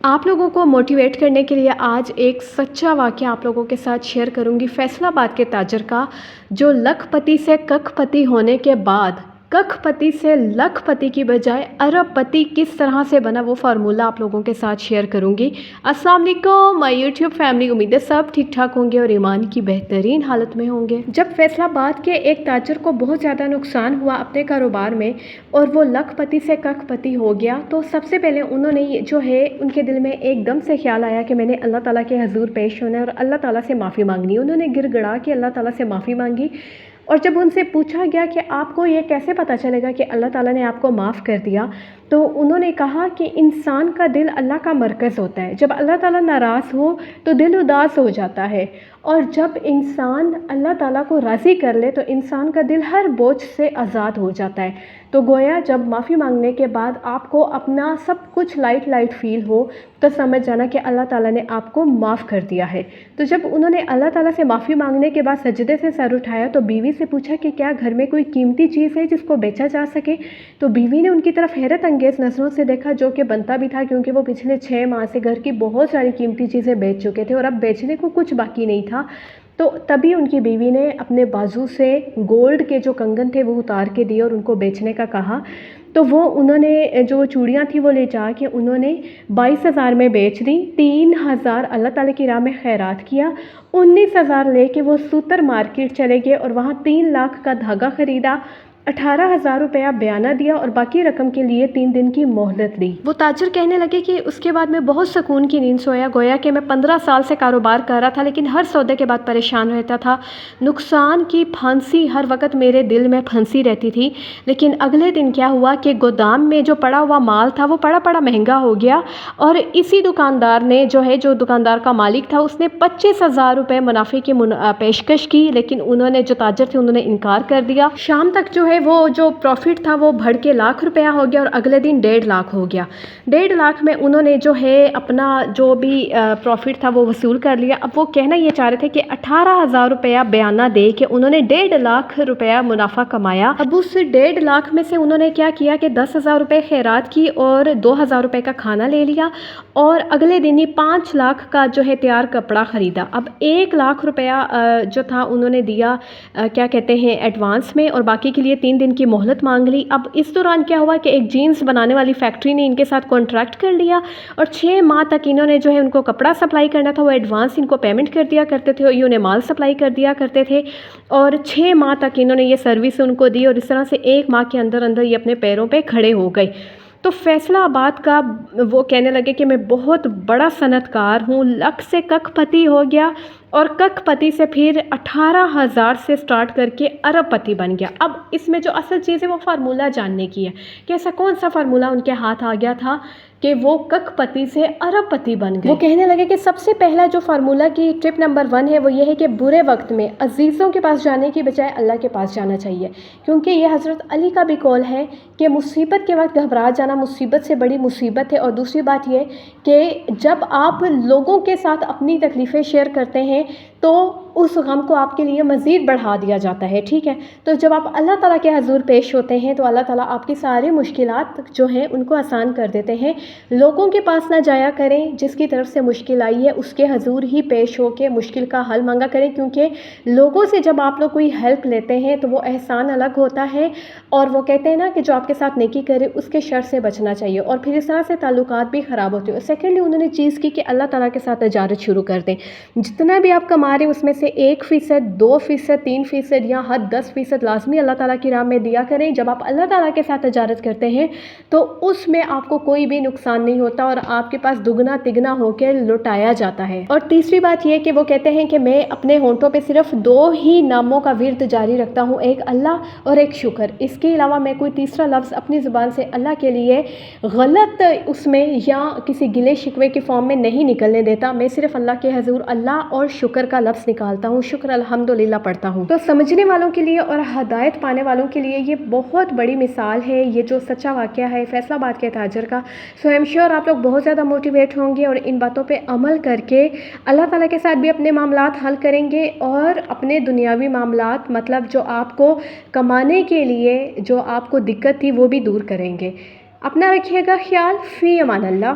आप लोगों को मोटिवेट करने के लिए आज एक सच्चा वाक़या आप लोगों के साथ शेयर करूँगी फैसलाबाद के ताजर का, जो लखपति से कखपति होने के बाद कखपति से लखपति की बजाय अरबपति किस तरह से बना, वो फार्मूला आप लोगों के साथ शेयर करूँगी। अस्सलाम वालेकुम माय यूट्यूब फैमिली, उम्मीद है सब ठीक ठाक होंगे और ईमान की बेहतरीन हालत में होंगे। जब फैसलाबाद के एक ताजर को बहुत ज़्यादा नुकसान हुआ अपने कारोबार में और वो लखपति से कखपति हो गया, तो सबसे पहले उन्होंने जो है उनके दिल में एकदम से ख्याल आया कि मैंने अल्लाह ताला के हजूर पेश होना है और अल्लाह ताला से माफ़ी मांगनी। उन्होंने गिड़गिड़ा के अल्लाह ताला से माफ़ी मांगी और जब उनसे पूछा गया कि आपको ये कैसे पता चलेगा कि अल्लाह ताला ने आपको माफ़ कर दिया, तो उन्होंने कहा कि इंसान का दिल अल्लाह का मरकज़ होता है। जब अल्लाह ताला नाराज़ हो तो दिल उदास हो जाता है, और जब इंसान अल्लाह ताला को राज़ी कर ले तो इंसान का दिल हर बोझ से आज़ाद हो जाता है। तो गोया जब माफ़ी मांगने के बाद आपको अपना सब कुछ लाइट लाइट फ़ील हो तो समझ जाना कि अल्लाह ताला ने आपको माफ़ कर दिया है। तो जब उन्होंने अल्लाह ताला से माफ़ी मांगने के बाद सजदे से सर उठाया तो बीवी से पूछा कि क्या घर में कोई कीमती चीज़ है जिसको बेचा जा सके। तो बीवी ने उनकी तरफ हैरत अंगेज़ नज़रों से देखा, जो कि बनता भी था क्योंकि वो पिछले 6 माह से घर की बहुत सारी कीमती चीज़ें बेच चुके थे और अब बेचने को कुछ बाकी नहीं था। तो तभी उनकी बीवी ने अपने बाजू से गोल्ड के जो कंगन थे वो उतार के दिए और उनको बेचने का कहा। तो वो उन्होंने जो चूड़ियाँ थी वो ले जा के उन्होंने 22,000 में बेच दी। 3,000 अल्लाह ताला की राह में खैरात किया। 19,000 लेके वो सूतर मार्केट चले गए और वहाँ 3 लाख का धागा ख़रीदा। 18,000 रुपया बयाना दिया और बाकी रकम के लिए 3 दिन की मोहलत दी। वो ताजर कहने लगे कि उसके बाद मैं बहुत सुकून की नींद सोया। गोया कि मैं 15 साल से कारोबार कर रहा था, लेकिन हर सौदे के बाद परेशान रहता था। नुकसान की फांसी हर वक्त मेरे दिल में फंसी रहती थी। लेकिन अगले दिन क्या हुआ कि गोदाम में जो पड़ा हुआ माल था वो पड़ा महंगा हो गया, और इसी दुकानदार ने जो दुकानदार का मालिक था उसने 25,000 रुपये मुनाफे की पेशकश की, लेकिन उन्होंने जो ताजर थे उन्होंने इनकार कर दिया। शाम तक वो जो प्रॉफिट था वो बढ़ के लाख रुपया हो गया और अगले दिन 1.5 लाख हो गया। 1.5 लाख में उन्होंने अपना जो भी प्रॉफिट था वो वसूल कर लिया। अब वो कहना ये चाह रहे थे कि 18,000 रुपया बयाना दे के उन्होंने 1.5 लाख रुपया मुनाफा कमाया। अब उस 1.5 लाख में से उन्होंने क्या किया कि 10,000 रुपये खैरात की और 2,000 रुपये का खाना ले लिया और अगले दिन ही 5 लाख का तैयार कपड़ा ख़रीदा। अब 1 लाख रुपया जो था उन्होंने दिया क्या कहते हैं एडवांस में, और बाकी के लिए 3 दिन की मोहलत मांग ली। अब इस दौरान क्या हुआ कि एक जीन्स बनाने वाली फैक्ट्री ने इनके साथ कॉन्ट्रैक्ट कर लिया और 6 माह तक इन्होंने उनको कपड़ा सप्लाई करना था, वो एडवांस इनको पेमेंट कर दिया करते थे और ये उन्हें माल सप्लाई कर दिया करते थे, और 6 माह तक इन्होंने ये सर्विस उनको दी और इस तरह से 1 माह के अंदर अंदर ये अपने पैरों पे खड़े हो गए। तो फैसलाबाद का वो कहने लगे कि मैं बहुत बड़ा सनतकार हूँ, लख से कखपति हो गया और कखपति से फिर 18,000 से स्टार्ट करके अरबपति बन गया। अब इसमें जो असल चीज़ है वो फार्मूला जानने की है कि ऐसा कौन सा फार्मूला उनके हाथ आ गया था कि वो कखपति से अरबपति बन गए। वो कहने लगे कि सबसे पहला जो फार्मूला की टिप नंबर 1 है वो ये है कि बुरे वक्त में अजीज़ों के पास जाने की बजाय अल्लाह के पास जाना चाहिए, क्योंकि ये हज़रत अली का भी कौल है कि मुसीबत के वक्त घबरा जाना मुसीबत से बड़ी मुसीबत है। और दूसरी बात ये कि जब आप लोगों के साथ अपनी तकलीफ़ें शेयर करते हैं तो उस गम को आपके लिए मज़ीद बढ़ा दिया जाता है, ठीक है। तो जब आप अल्लाह ताला के हजूर पेश होते हैं तो अल्लाह ताला आपकी सारी मुश्किलात जो हैं उनको आसान कर देते हैं। लोगों के पास ना जाया करें, जिसकी तरफ से मुश्किल आई है उसके हजूर ही पेश हो के मुश्किल का हल मांगा करें, क्योंकि लोगों से जब आप लोग कोई हेल्प लेते हैं तो वो एहसान अलग होता है, और वो कहते हैं ना कि जो आपके साथ नेकी करे उसके शर से बचना चाहिए, और फिर इस तरह से ताल्लुकात भी ख़राब होते हैं। सेकेंडली उन्होंने चीज़ की कि अल्लाह ताला के साथ तजारत शुरू कर दें। जितना भी आप कमा रहे हैं उसमें से 1%, 2%, 3% या हद 10% लाजमी अल्लाह ताला की राह में दिया करें। जब आप अल्लाह ताला के साथ तजारत करते हैं तो उसमें आपको कोई भी नुकसान नहीं होता और आपके पास दुगना तिगना होकर लुटाया जाता है। और तीसरी बात यह कि वो कहते हैं कि मैं अपने होंठों पे सिर्फ 2 ही नामों का विर्द जारी रखता हूँ, एक अल्लाह और एक शुक्र। इसके अलावा मैं कोई तीसरा लफ्ज़ अपनी ज़ुबान से अल्लाह के लिए गलत उसमें या किसी गिले शिकवे के फॉर्म में नहीं निकलने देता। मैं सिर्फ अल्लाह के हजूर अल्लाह और शुक्र का लफ्ज़ निकालता हूँ, शुक्र अल्हम्दुलिल्लाह पढ़ता हूँ। तो समझने वालों के लिए और हदायत पाने वालों के लिए ये बहुत बड़ी मिसाल है, ये जो सच्चा वाक़या है फैसलाबाद के ताजर का। सो आई एम श्योर आप लोग बहुत ज़्यादा मोटिवेट होंगे और इन बातों पे अमल करके अल्लाह ताला के साथ भी अपने मामलात हल करेंगे और अपने दुनियावी मामलात, मतलब जो आपको कमाने के लिए जो आपको दिक्कत थी वो भी दूर करेंगे। अपना रखिएगा ख्याल। फ़ी अमान अल्लाह।